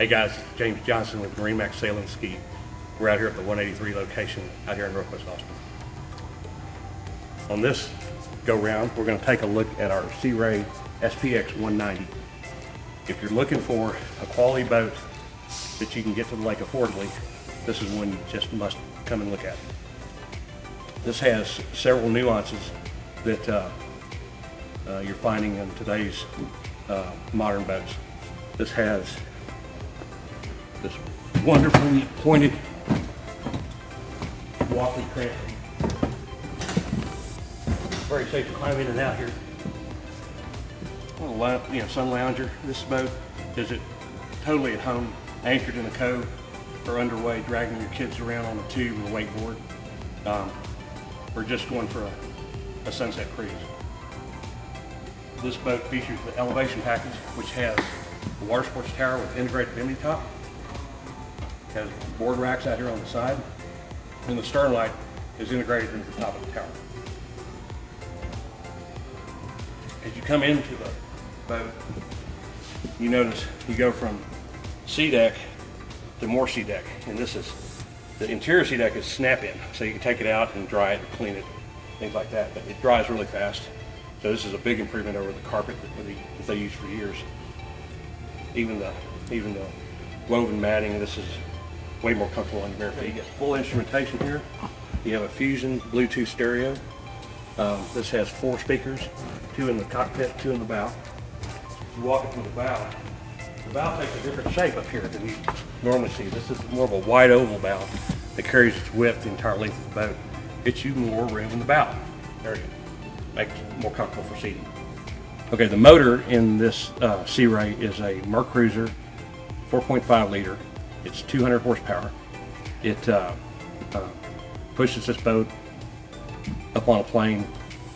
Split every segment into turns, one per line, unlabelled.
Hey guys, James Johnson with MarineMax Sail and Ski. We're out here at the 183 location out here in Northwest Austin. On this go round, we're going to take a look at our Sea Ray SPX 190. If you're looking for a quality boat that you can get to the lake affordably, this is one you just must come and look at. This has several nuances that you're finding in today's modern boats. This has this wonderfully pointed walking crank. Very safe to climb in and out here. A little sun lounger. This boat is it totally at home, anchored in a cove or underway, dragging your kids around on a tube or a wakeboard. We're just going for a sunset cruise. This boat features the elevation package, which has a Watersports tower with integrated Bimini top. Has board racks out here on the side, and the stern light is integrated into the top of the tower. As you come into the boat, you notice you go from Seadek to more Seadek, and this is the interior Seadek is snap-in, so you can take it out and dry it or clean it, things like that. But it dries really fast, so this is a big improvement over the carpet that they used for years. Even the woven matting, this is way more comfortable on your bare feet. You get full instrumentation here. You have a Fusion Bluetooth stereo. This has 4 speakers, 2 in the cockpit, 2 in the bow. You walk up to the bow takes a different shape up here than you normally see. This is more of a wide oval bow that carries its width the entire length of the boat. Gets you more room in the bow. There you go. Makes it more comfortable for seating. Okay, the motor in this Sea Ray is a MerCruiser 4.5 liter. It's 200 horsepower. It pushes this boat up on a plane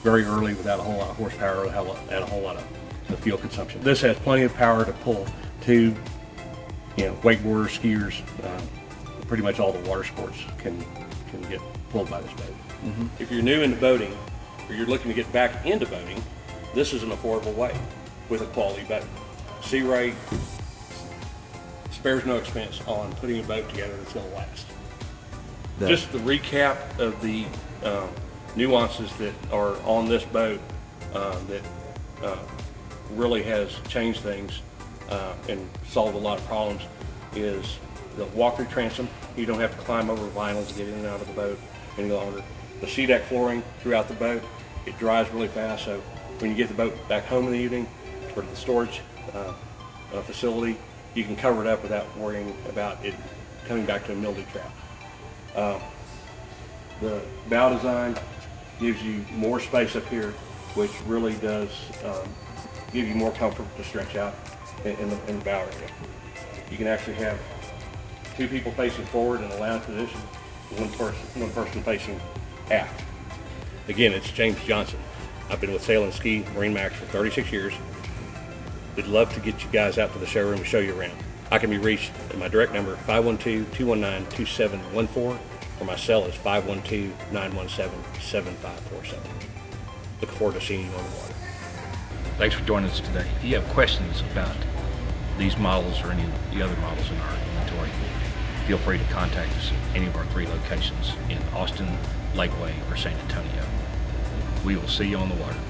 very early without a whole lot of horsepower or at a whole lot of the fuel consumption. This has plenty of power to pull 2, wakeboarders, skiers, pretty much all the water sports can get pulled by this boat. Mm-hmm. If you're new into boating or you're looking to get back into boating, this is an affordable way with a quality boat. Sea Ray spares no expense on putting a boat together that's going to last. Just the recap of the nuances that are on this boat that really has changed things and solved a lot of problems is the walk-through transom. You don't have to climb over vinyl to get in and out of the boat any longer. The Seadek flooring throughout the boat, it dries really fast, so when you get the boat back home in the evening or to the storage facility, you can cover it up without worrying about it coming back to a mildew trap. The bow design gives you more space up here, which really does give you more comfort to stretch out in the bow area. You can actually have 2 people facing forward in a lounge position, one person facing aft. Again, it's James Johnson. I've been with Sail and Ski MarineMax for 36 years. We'd love to get you guys out to the showroom and show you around. I can be reached at my direct number, 512-219-2714, or my cell is 512-917-7547. Look forward to seeing you on the water.
Thanks for joining us today. If you have questions about these models or any of the other models in our inventory, feel free to contact us at any of our 3 locations in Austin, Lakeway, or San Antonio. We will see you on the water.